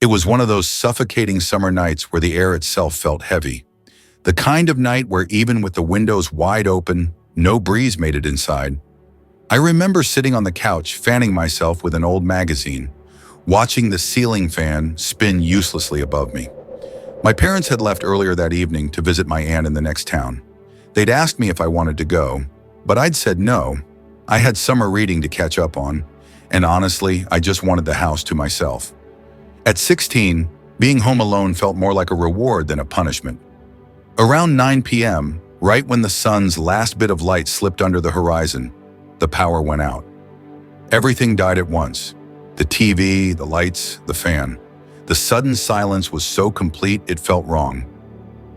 It was one of those suffocating summer nights where the air itself felt heavy. The kind of night where even with the windows wide open, no breeze made it inside. I remember sitting on the couch, fanning myself with an old magazine, watching the ceiling fan spin uselessly above me. My parents had left earlier that evening to visit my aunt in the next town. They'd asked me if I wanted to go, but I'd said no. I had summer reading to catch up on, and honestly, I just wanted the house to myself. At 16, being home alone felt more like a reward than a punishment. Around 9 p.m., right when the sun's last bit of light slipped under the horizon, the power went out. Everything died at once. The TV, the lights, the fan. The sudden silence was so complete it felt wrong.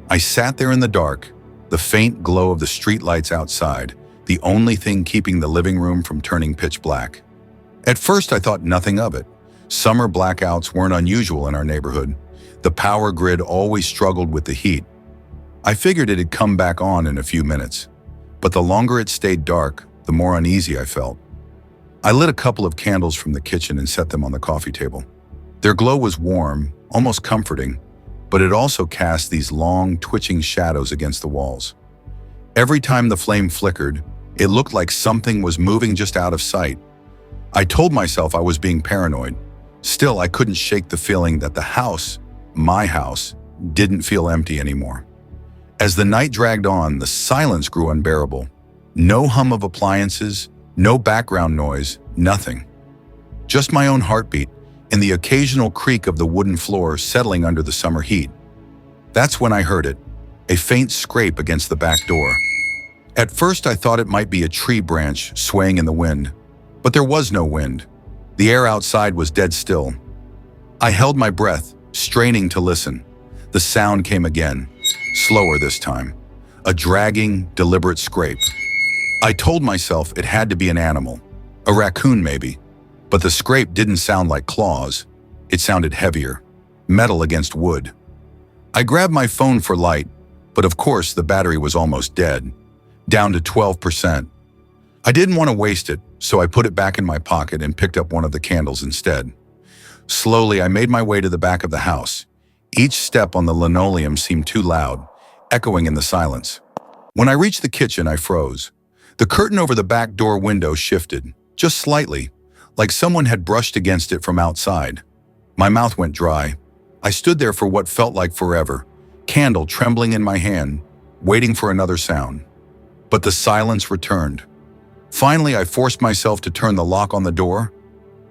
I sat there in the dark, the faint glow of the streetlights outside, the only thing keeping the living room from turning pitch black. At first I thought nothing of it. Summer blackouts weren't unusual in our neighborhood. The power grid always struggled with the heat. I figured it'd come back on in a few minutes, but the longer it stayed dark, the more uneasy I felt. I lit a couple of candles from the kitchen and set them on the coffee table. Their glow was warm, almost comforting, but it also cast these long, twitching shadows against the walls. Every time the flame flickered, it looked like something was moving just out of sight. I told myself I was being paranoid. Still, I couldn't shake the feeling that the house, my house, didn't feel empty anymore. As the night dragged on, the silence grew unbearable. No hum of appliances, no background noise, nothing. Just my own heartbeat and the occasional creak of the wooden floor settling under the summer heat. That's when I heard it, a faint scrape against the back door. At first I thought it might be a tree branch swaying in the wind, but there was no wind. The air outside was dead still. I held my breath, straining to listen. The sound came again, slower this time, a dragging, deliberate scrape. I told myself it had to be an animal, a raccoon maybe, but the scrape didn't sound like claws. It sounded heavier, metal against wood. I grabbed my phone for light, but of course the battery was almost dead, down to 12%. I didn't want to waste it, so I put it back in my pocket and picked up one of the candles instead. Slowly, I made my way to the back of the house. Each step on the linoleum seemed too loud, echoing in the silence. When I reached the kitchen, I froze. The curtain over the back door window shifted, just slightly, like someone had brushed against it from outside. My mouth went dry. I stood there for what felt like forever, candle trembling in my hand, waiting for another sound. But the silence returned. Finally, I forced myself to turn the lock on the door,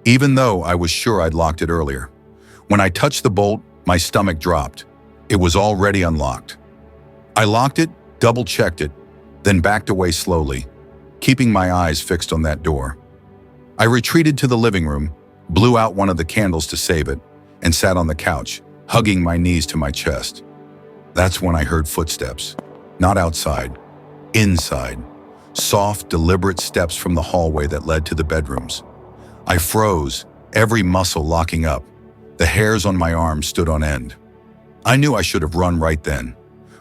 even though I was sure I'd locked it earlier. When I touched the bolt, my stomach dropped. It was already unlocked. I locked it, double-checked it, then backed away slowly, keeping my eyes fixed on that door. I retreated to the living room, blew out one of the candles to save it, and sat on the couch, hugging my knees to my chest. That's when I heard footsteps. Not outside, inside. Soft, deliberate steps from the hallway that led to the bedrooms. I froze, every muscle locking up. The hairs on my arms stood on end. I knew I should have run right then,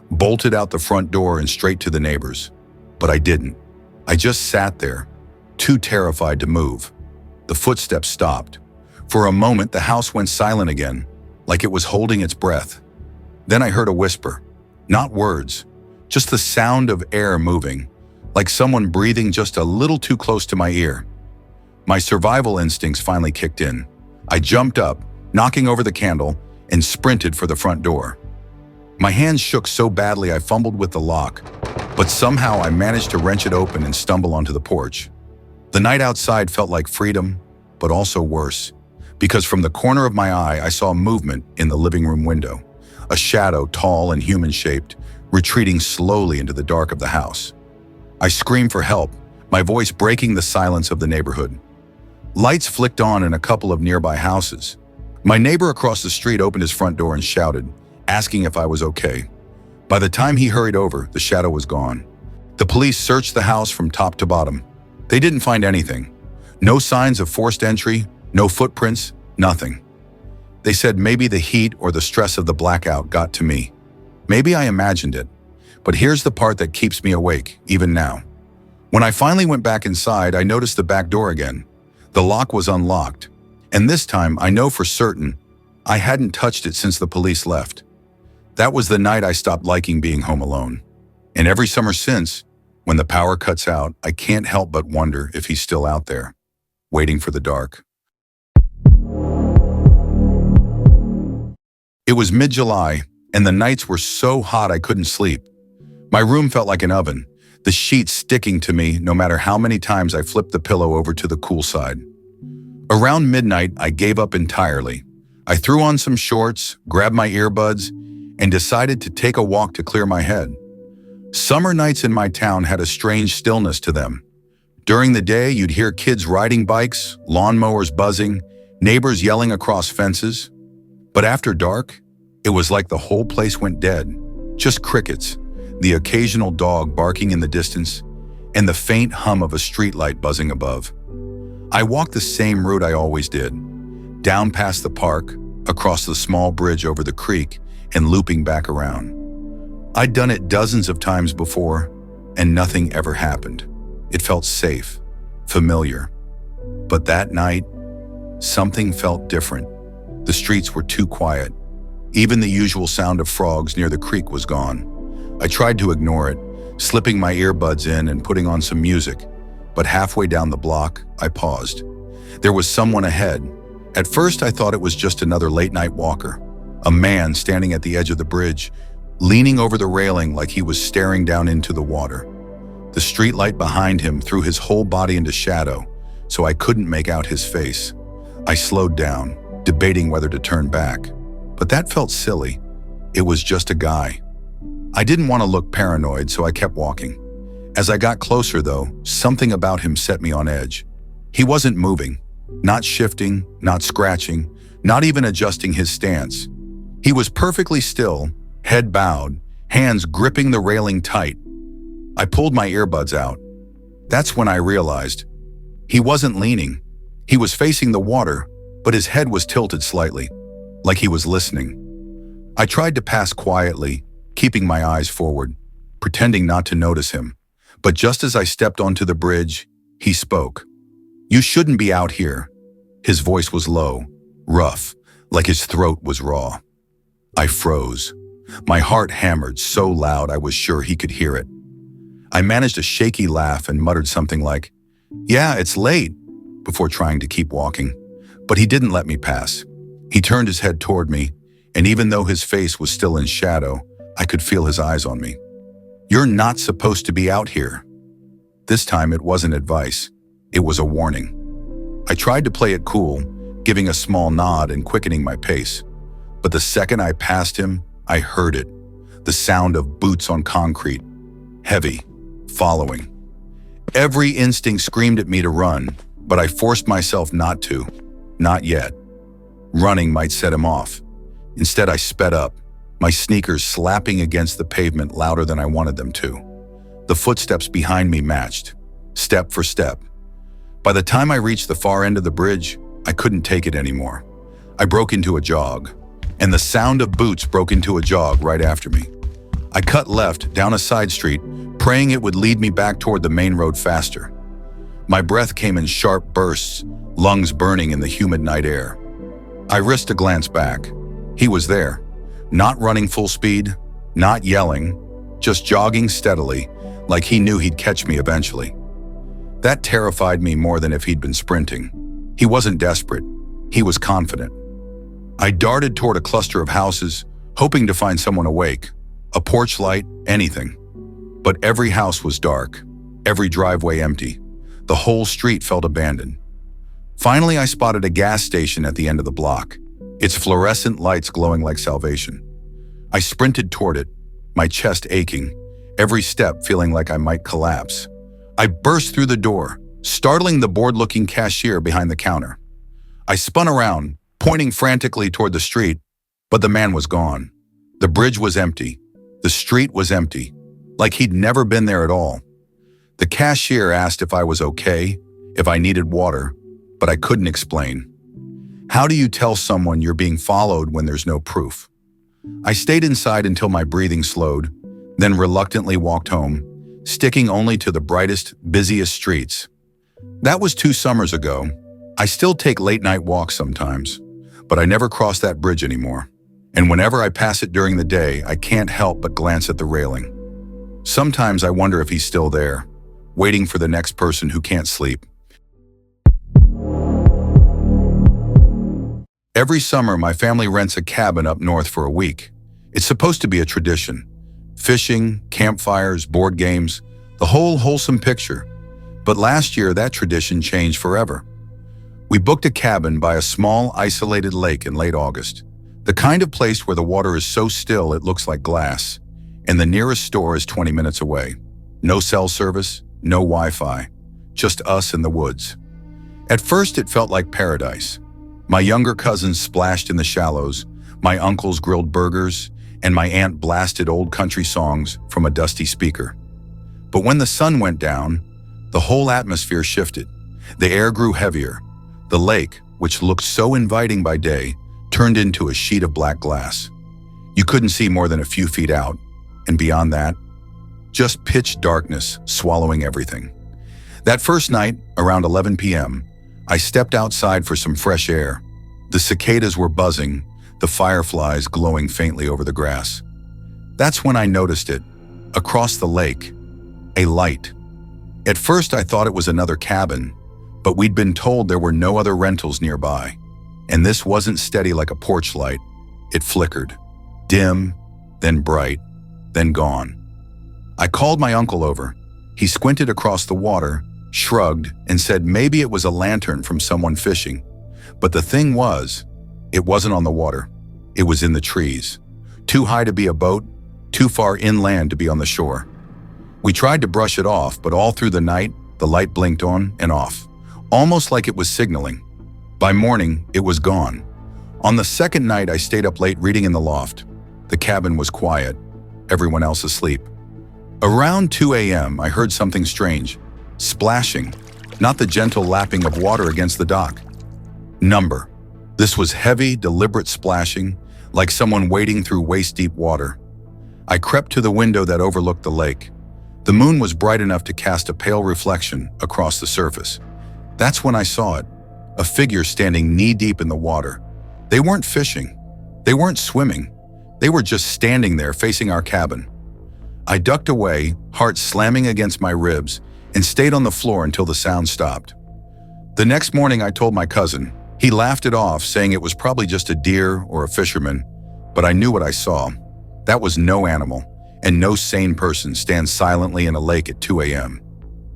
bolted out the front door and straight to the neighbors. But I didn't. I just sat there, too terrified to move. The footsteps stopped. For a moment, the house went silent again, like it was holding its breath. Then I heard a whisper. Not words, just the sound of air moving, like someone breathing just a little too close to my ear. My survival instincts finally kicked in. I jumped up, knocking over the candle, and sprinted for the front door. My hands shook so badly I fumbled with the lock, but somehow I managed to wrench it open and stumble onto the porch. The night outside felt like freedom, but also worse, because from the corner of my eye I saw movement in the living room window, a shadow tall and human-shaped, retreating slowly into the dark of the house. I screamed for help, my voice breaking the silence of the neighborhood. Lights flicked on in a couple of nearby houses. My neighbor across the street opened his front door and shouted, asking if I was okay. By the time he hurried over, the shadow was gone. The police searched the house from top to bottom. They didn't find anything. No signs of forced entry, no footprints, nothing. They said maybe the heat or the stress of the blackout got to me. Maybe I imagined it. But here's the part that keeps me awake, even now. When I finally went back inside, I noticed the back door again. The lock was unlocked. And this time, I know for certain, I hadn't touched it since the police left. That was the night I stopped liking being home alone. And every summer since, when the power cuts out, I can't help but wonder if he's still out there, waiting for the dark. It was mid-July, and the nights were so hot I couldn't sleep. My room felt like an oven, the sheets sticking to me no matter how many times I flipped the pillow over to the cool side. Around midnight, I gave up entirely. I threw on some shorts, grabbed my earbuds, and decided to take a walk to clear my head. Summer nights in my town had a strange stillness to them. During the day, you'd hear kids riding bikes, lawnmowers buzzing, neighbors yelling across fences. But after dark, it was like the whole place went dead. Just crickets, the occasional dog barking in the distance, and the faint hum of a streetlight buzzing above. I walked the same route I always did, down past the park, across the small bridge over the creek, and looping back around. I'd done it dozens of times before, and nothing ever happened. It felt safe, familiar. But that night, something felt different. The streets were too quiet. Even the usual sound of frogs near the creek was gone. I tried to ignore it, slipping my earbuds in and putting on some music, but halfway down the block, I paused. There was someone ahead. At first, I thought it was just another late-night walker, a man standing at the edge of the bridge, leaning over the railing like he was staring down into the water. The streetlight behind him threw his whole body into shadow, so I couldn't make out his face. I slowed down, debating whether to turn back, but that felt silly. It was just a guy. I didn't want to look paranoid, so I kept walking. As I got closer, though, something about him set me on edge. He wasn't moving, not shifting, not scratching, not even adjusting his stance. He was perfectly still, head bowed, hands gripping the railing tight. I pulled my earbuds out. That's when I realized he wasn't leaning. He was facing the water, but his head was tilted slightly, like he was listening. I tried to pass quietly, keeping my eyes forward, pretending not to notice him. But just as I stepped onto the bridge, he spoke. "You shouldn't be out here." His voice was low, rough, like his throat was raw. I froze. My heart hammered so loud I was sure he could hear it. I managed a shaky laugh and muttered something like, "Yeah, it's late," before trying to keep walking. But he didn't let me pass. He turned his head toward me, and even though his face was still in shadow, I could feel his eyes on me. "You're not supposed to be out here." This time it wasn't advice. It was a warning. I tried to play it cool, giving a small nod and quickening my pace. But the second I passed him, I heard it. The sound of boots on concrete. Heavy. Following. Every instinct screamed at me to run, but I forced myself not to. Not yet. Running might set him off. Instead, I sped up, my sneakers slapping against the pavement louder than I wanted them to. The footsteps behind me matched, step for step. By the time I reached the far end of the bridge, I couldn't take it anymore. I broke into a jog, and the sound of boots broke into a jog right after me. I cut left down a side street, praying it would lead me back toward the main road faster. My breath came in sharp bursts, lungs burning in the humid night air. I risked a glance back. He was there, not running full speed, not yelling, just jogging steadily, like he knew he'd catch me eventually. That terrified me more than if he'd been sprinting. He wasn't desperate. He was confident. I darted toward a cluster of houses, hoping to find someone awake, a porch light, anything. But every house was dark, every driveway empty. The whole street felt abandoned. Finally, I spotted a gas station at the end of the block, its fluorescent lights glowing like salvation. I sprinted toward it, my chest aching, every step feeling like I might collapse. I burst through the door, startling the bored-looking cashier behind the counter. I spun around, pointing frantically toward the street, but the man was gone. The bridge was empty. The street was empty, like he'd never been there at all. The cashier asked if I was okay, if I needed water, but I couldn't explain. How do you tell someone you're being followed when there's no proof? I stayed inside until my breathing slowed, then reluctantly walked home, sticking only to the brightest, busiest streets. That was 2 summers ago. I still take late-night walks sometimes, but I never cross that bridge anymore. And whenever I pass it during the day, I can't help but glance at the railing. Sometimes I wonder if he's still there, waiting for the next person who can't sleep. Every summer, my family rents a cabin up north for a week. It's supposed to be a tradition. Fishing, campfires, board games, the whole wholesome picture. But last year, that tradition changed forever. We booked a cabin by a small, isolated lake in late August. The kind of place where the water is so still it looks like glass, and the nearest store is 20 minutes away. No cell service, no Wi-Fi, just us in the woods. At first, it felt like paradise. My younger cousins splashed in the shallows, my uncles grilled burgers, and my aunt blasted old country songs from a dusty speaker. But when the sun went down, the whole atmosphere shifted. The air grew heavier. The lake, which looked so inviting by day, turned into a sheet of black glass. You couldn't see more than a few feet out, and beyond that, just pitch darkness swallowing everything. That first night, around 11 p.m., I stepped outside for some fresh air. The cicadas were buzzing, the fireflies glowing faintly over the grass. That's when I noticed it. Across the lake, a light. At first I thought it was another cabin, but we'd been told there were no other rentals nearby. And this wasn't steady like a porch light. It flickered. Dim, then bright, then gone. I called my uncle over. He squinted across the water, shrugged, and said maybe it was a lantern from someone fishing. But the thing was, it wasn't on the water. It was in the trees. Too high to be a boat, too far inland to be on the shore. We tried to brush it off, but all through the night, the light blinked on and off, almost like it was signaling. By morning, it was gone. On the second night, I stayed up late reading in the loft. The cabin was quiet, everyone else asleep. Around 2 a.m., I heard something strange. Splashing, not the gentle lapping of water against the dock. Number. This was heavy, deliberate splashing, like someone wading through waist-deep water. I crept to the window that overlooked the lake. The moon was bright enough to cast a pale reflection across the surface. That's when I saw it, a figure standing knee-deep in the water. They weren't fishing. They weren't swimming. They were just standing there facing our cabin. I ducked away, heart slamming against my ribs, and stayed on the floor until the sound stopped. The next morning I told my cousin. He laughed it off, saying it was probably just a deer or a fisherman, but I knew what I saw. That was no animal, and no sane person stands silently in a lake at 2 a.m.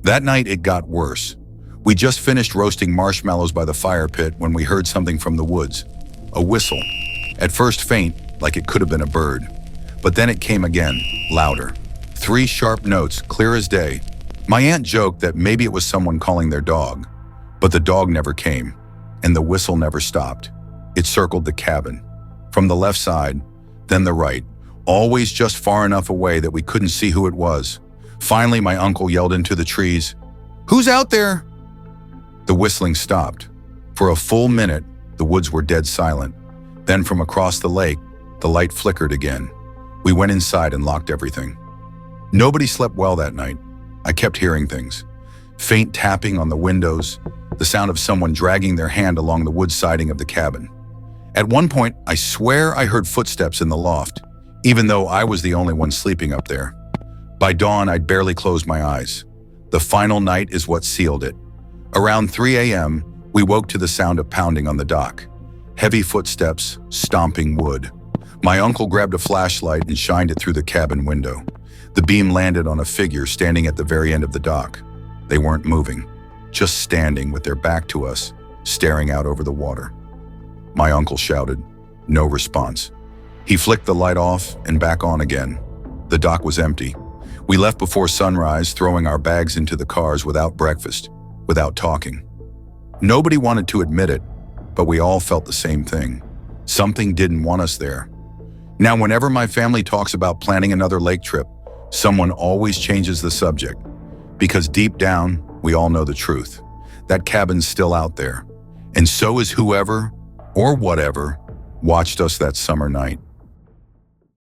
That night it got worse. We just finished roasting marshmallows by the fire pit when we heard something from the woods. A whistle. At first faint, like it could have been a bird. But then it came again, louder. 3 sharp notes, clear as day. My aunt joked that maybe it was someone calling their dog, but the dog never came, and the whistle never stopped. It circled the cabin. From the left side, then the right, always just far enough away that we couldn't see who it was. Finally, my uncle yelled into the trees, "Who's out there?" The whistling stopped. For a full minute, the woods were dead silent. Then from across the lake, the light flickered again. We went inside and locked everything. Nobody slept well that night. I kept hearing things. Faint tapping on the windows, the sound of someone dragging their hand along the wood siding of the cabin. At one point, I swear I heard footsteps in the loft, even though I was the only one sleeping up there. By dawn, I'd barely closed my eyes. The final night is what sealed it. Around 3 a.m., we woke to the sound of pounding on the dock. Heavy footsteps, stomping wood. My uncle grabbed a flashlight and shined it through the cabin window. The beam landed on a figure standing at the very end of the dock. They weren't moving, just standing with their back to us, staring out over the water. My uncle shouted. No response. He flicked the light off and back on again. The dock was empty. We left before sunrise, throwing our bags into the cars without breakfast, without talking. Nobody wanted to admit it, but we all felt the same thing. Something didn't want us there. Now, whenever my family talks about planning another lake trip, someone always changes the subject. Because deep down, we all know the truth. That cabin's still out there. And so is whoever, or whatever, watched us that summer night.